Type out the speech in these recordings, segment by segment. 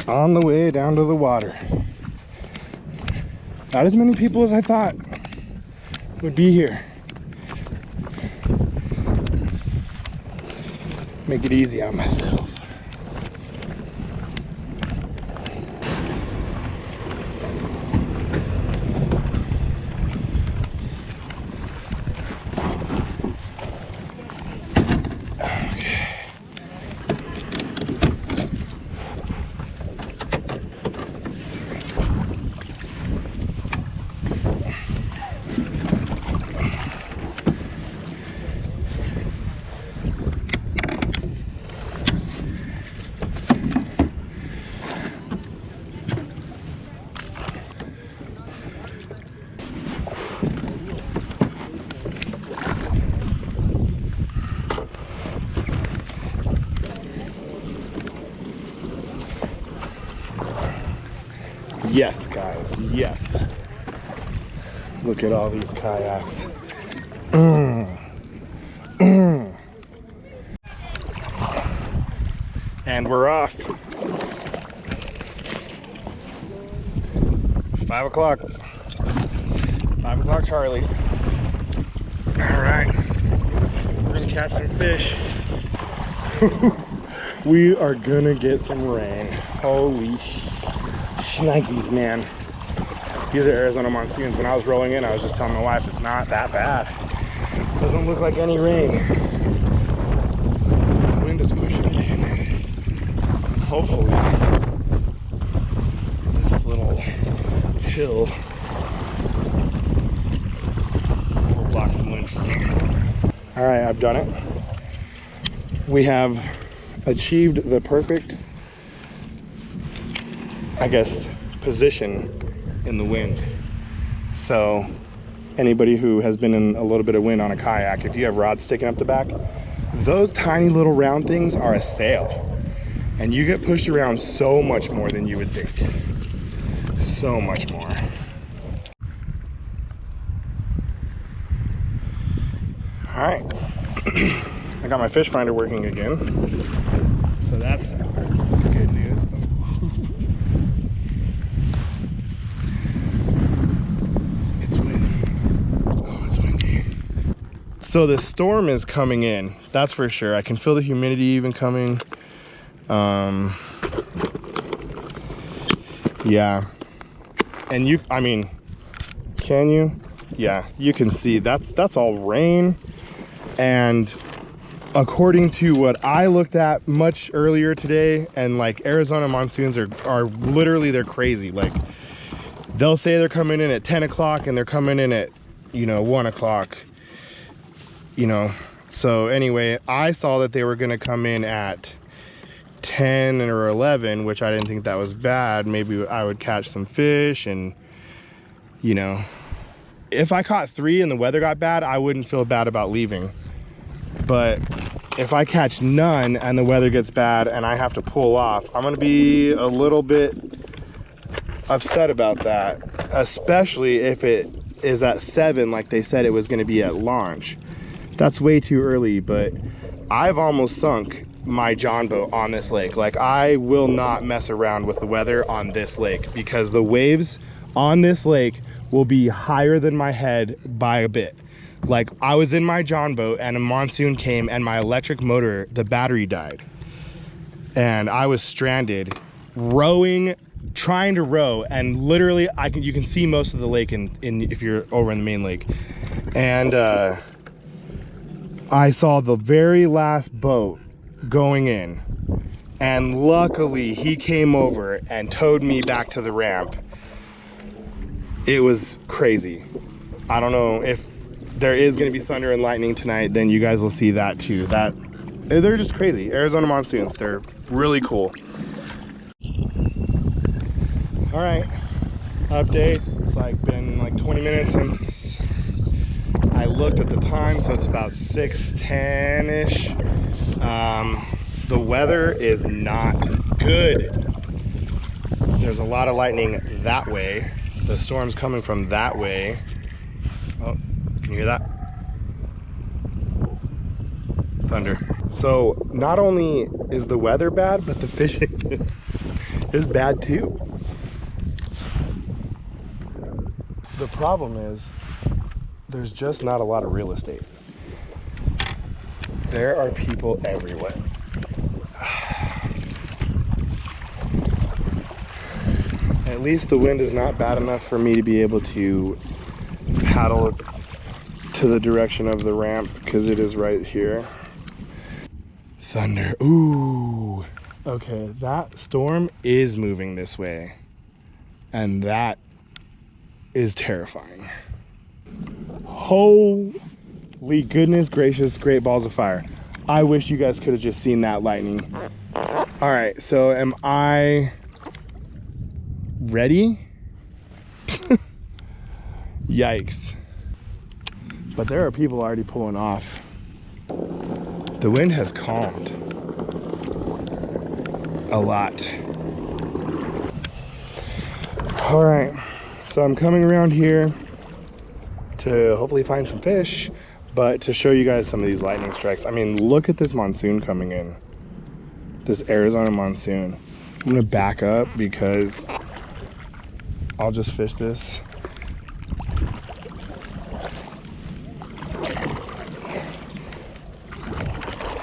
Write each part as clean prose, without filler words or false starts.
On the way down to the water. Not as many people as I thought would be here. Make it easy on myself. Yes, guys, yes. Look at all these kayaks. And we're off. 5 o'clock. 5 o'clock, Charlie. All right, we're gonna catch some fish. We are gonna get some rain. Holy shnikes, man. These are Arizona monsoons. When I was rolling in, I was just telling my wife it's not that bad. Doesn't look like any rain. The wind is pushing it in. And hopefully, this little hill will block some wind for me. All right, I've done it. We have achieved the perfect, I guess, position in the wind. So anybody who has been in a little bit of wind on a kayak, if you have rods sticking up the back, those tiny little round things are a sail, and you get pushed around so much more than you would think. So much more. All right. I got my fish finder working again, so that's good news. It's windy. Oh, it's windy. So the storm is coming in, that's for sure. I can feel the humidity even coming. Yeah. And you, I mean, can you? Yeah, you can see that's all rain. And according to what I looked at much earlier today, and like Arizona monsoons are literally, they're crazy. Like they'll say they're coming in at 10 o'clock and they're coming in at, 1 o'clock, So anyway, I saw that they were gonna come in at 10 or 11, which I didn't think that was bad. Maybe I would catch some fish, and if I caught 3 and the weather got bad, I wouldn't feel bad about leaving. But if I catch none and the weather gets bad and I have to pull off, I'm gonna be a little bit upset about that, especially if it is at 7 like they said it was gonna be at launch. That's way too early, but I've almost sunk my John boat on this lake. Like, I will not mess around with the weather on this lake, because the waves on this lake will be higher than my head by a bit. Like, I was in my John boat and a monsoon came and my electric motor, the battery died. And I was stranded, rowing, trying to row, and literally you can see most of the lake if you're over in the main lake. And I saw the very last boat going in, and luckily he came over and towed me back to the ramp. It was crazy. I don't know if there is going to be thunder and lightning tonight, then you guys will see that too. They're just crazy. Arizona monsoons, they're really cool. All right, update. It's been like 20 minutes since I looked at the time, so it's about 6:10-ish. The weather is not good. There's a lot of lightning that way. The storm's coming from that way. Oh, can you hear that? Thunder. So not only is the weather bad, but the fishing is bad too. The problem is there's just not a lot of real estate. There are people everywhere. At least the wind is not bad enough for me to be able to paddle to the direction of the ramp because it is right here. Thunder. Ooh. Okay, that storm is moving this way. And that is terrifying. Holy goodness gracious, great balls of fire. I wish you guys could have just seen that lightning. All right, so am I ready? Yikes. But there are people already pulling off. The wind has calmed a lot. All right, so I'm coming around here to hopefully find some fish, but to show you guys some of these lightning strikes. I mean, look at this monsoon coming in. This Arizona monsoon. I'm gonna back up because I'll just fish this.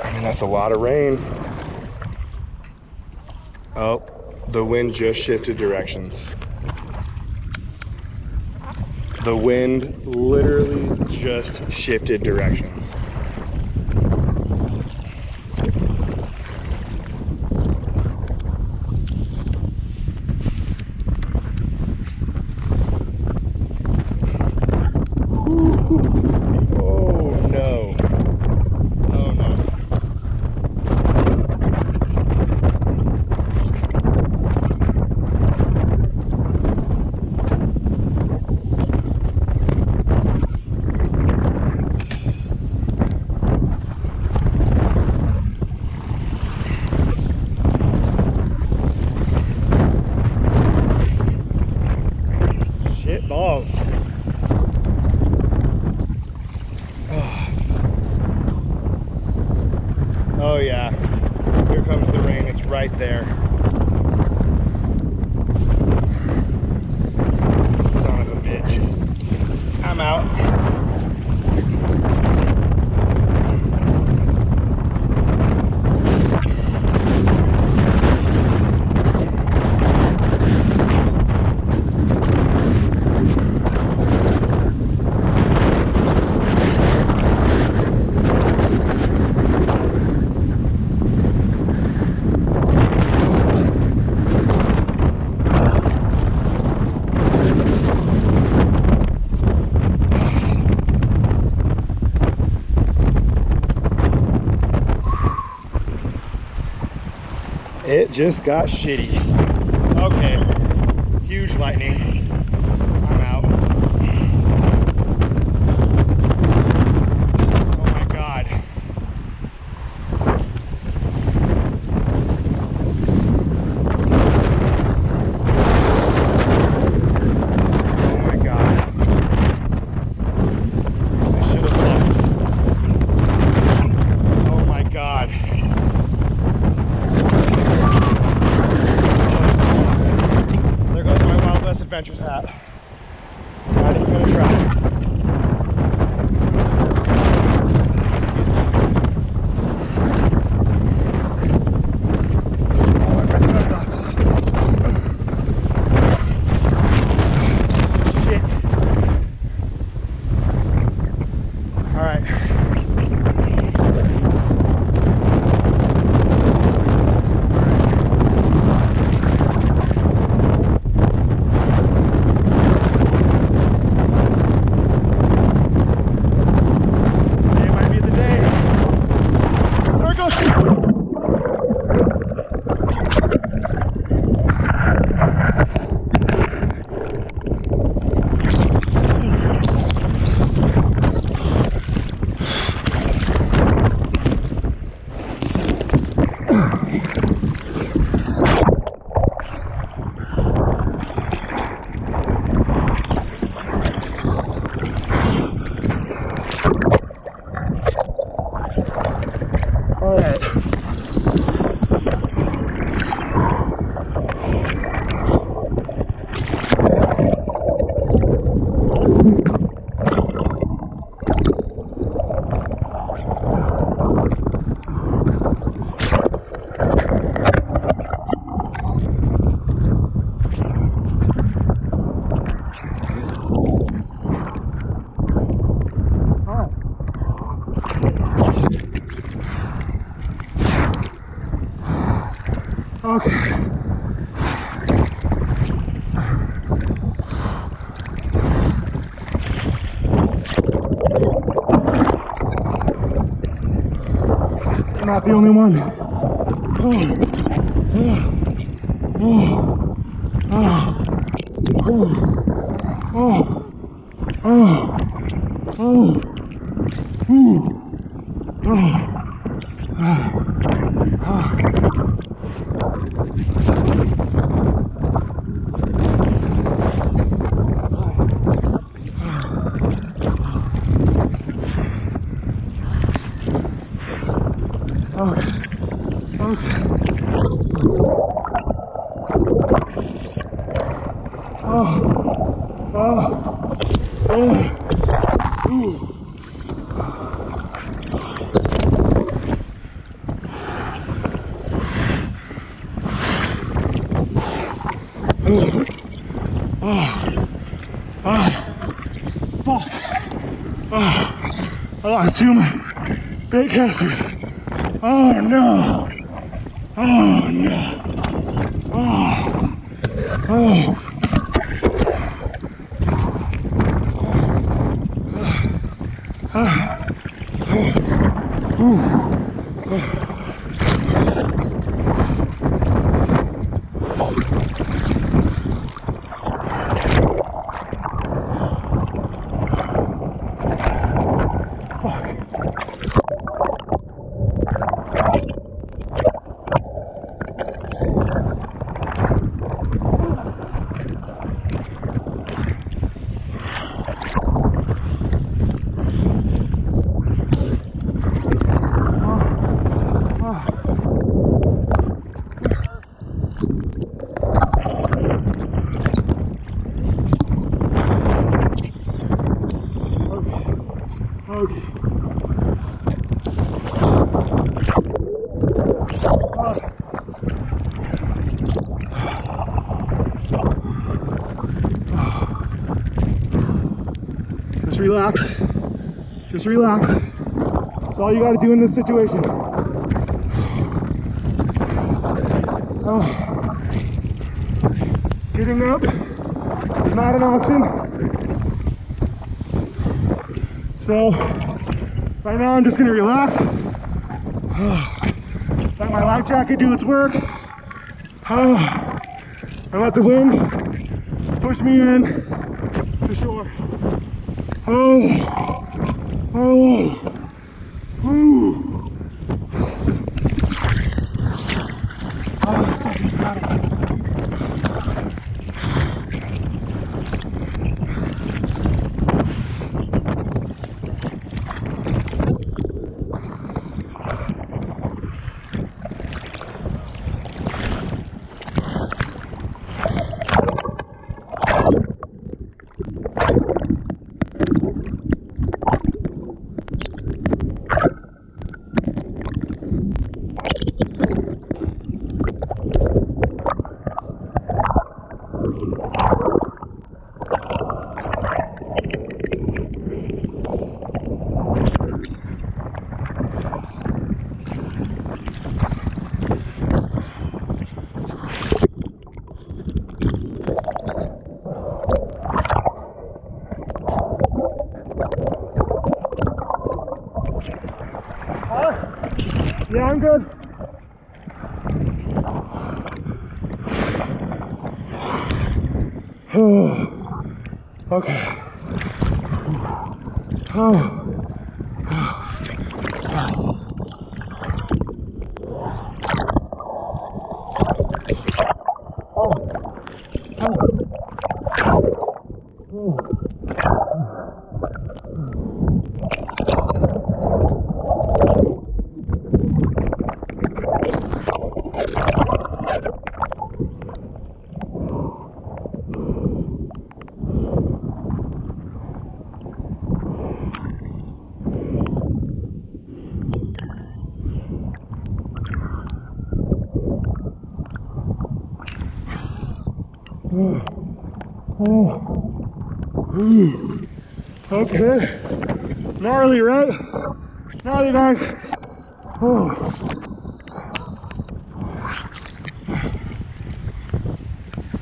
I mean, that's a lot of rain. Oh, the wind just shifted directions. The wind literally just shifted directions. Oh no. Oh no. Shit balls. Oh yeah, here comes the rain, it's right there. Son of a bitch. I'm out. It just got shitty. Okay, huge lightning. I'm out. Oh my God. Oh my God. I should have left. Oh my God. Adventures hat. Not even gonna try. Oh, I missed my glasses. Shit. All right. Okay. I'm not the only one. Fuck. I lost 2 of my bait casters. Oh no. Oh no. Oh. Just relax. Just relax. That's all you got to do in this situation. Getting up is not an option. So right now I'm just going to relax. Let my life jacket do its work. And let the wind push me in to shore. Yeah, I'm good. Okay. Okay. Gnarly, right? Gnarly, guys.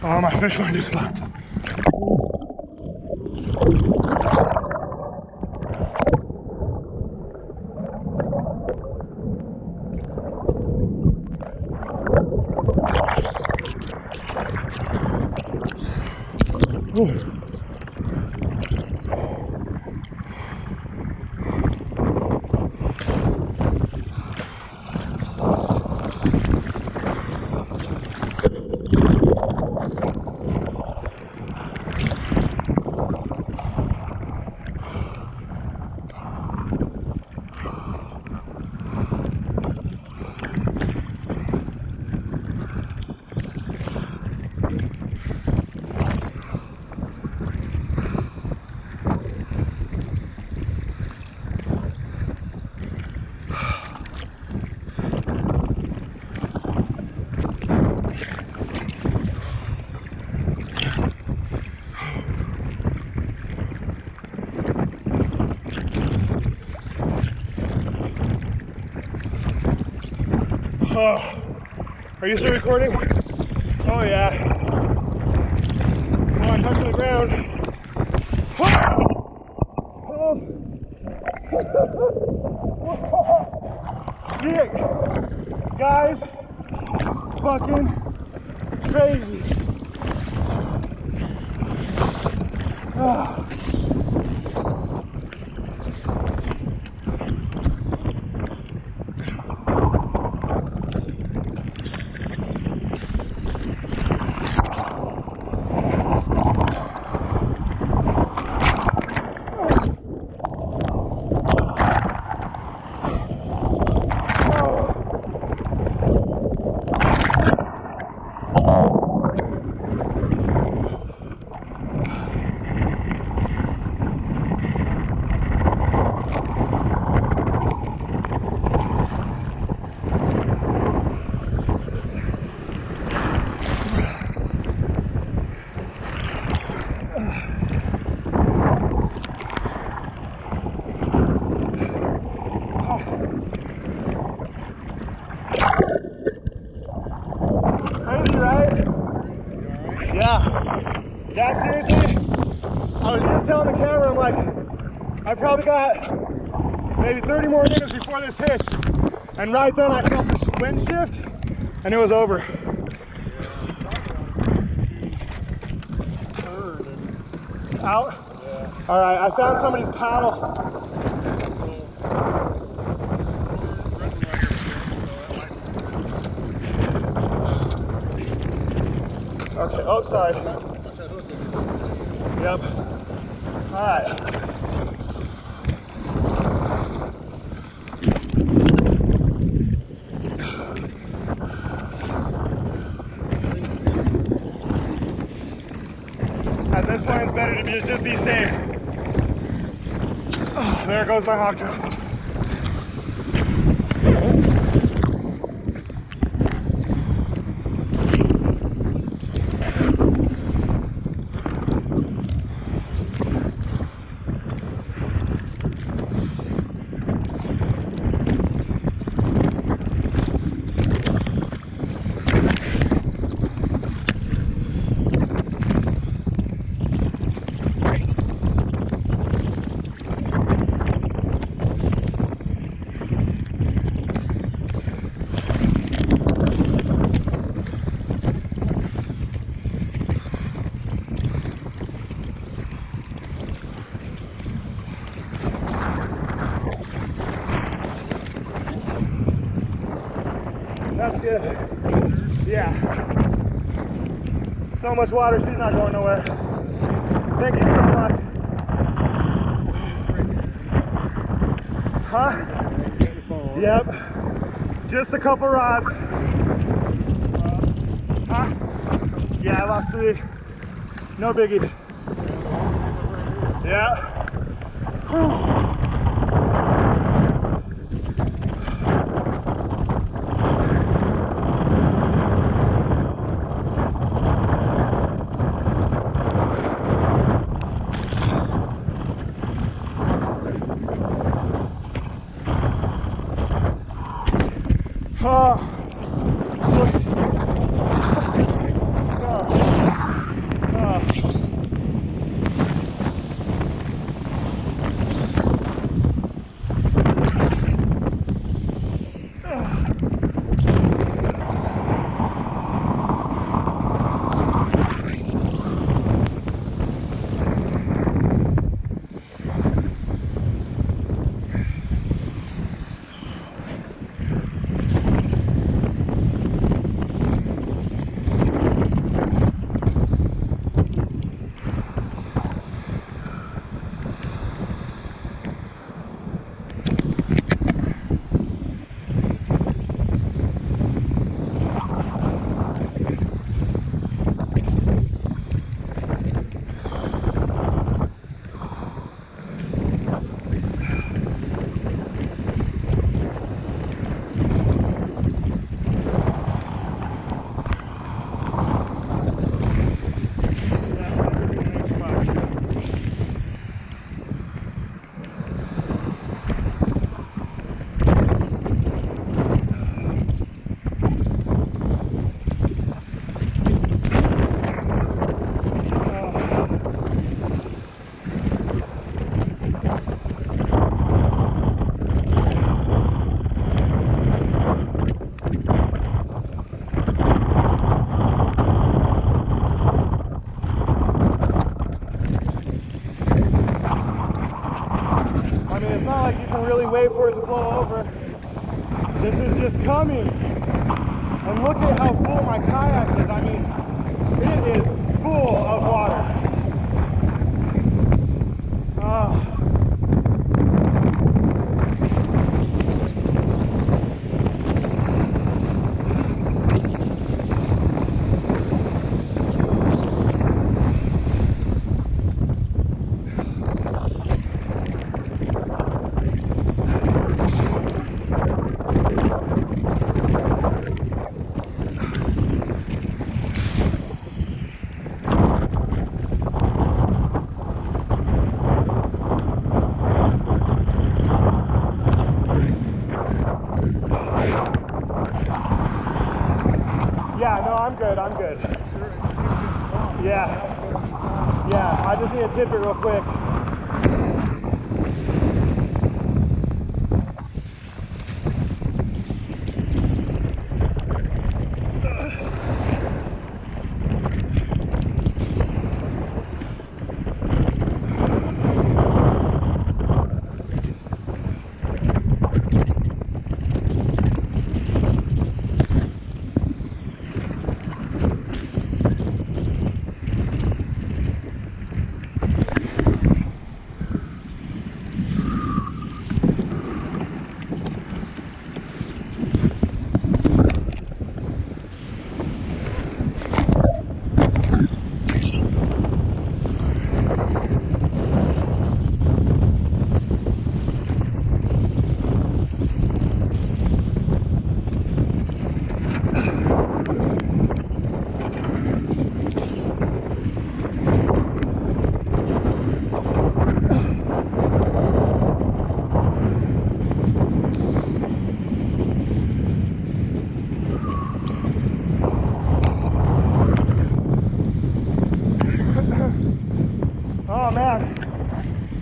Oh, my fish line just left. Ooh. Oh, are you still recording? Oh yeah. Well, I'm touching the ground. Sick. Guys, fucking crazy. Oh. Crazy, right? Yeah. Yeah, seriously? I was just telling the camera, I'm like, I probably got maybe 30 more minutes before this hits. And right then I felt this wind shift and it was over. Out? Yeah. All right, I found somebody's paddle. Okay, oh, sorry. Yep. All right. At this point, it's better to just be safe. Oh, there goes my hog tail. That's good. Yeah. So much water, she's not going nowhere. Thank you so much. Huh? Yep. Just a couple rods. Huh? Yeah, I lost 3. No biggie. Yeah. Oh. my kayak is, I mean, it is full of water. Oh. Yeah, no, I'm good, I'm good. Yeah. Yeah, I just need to tip it real quick. Oh man,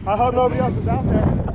I hope nobody else is out there.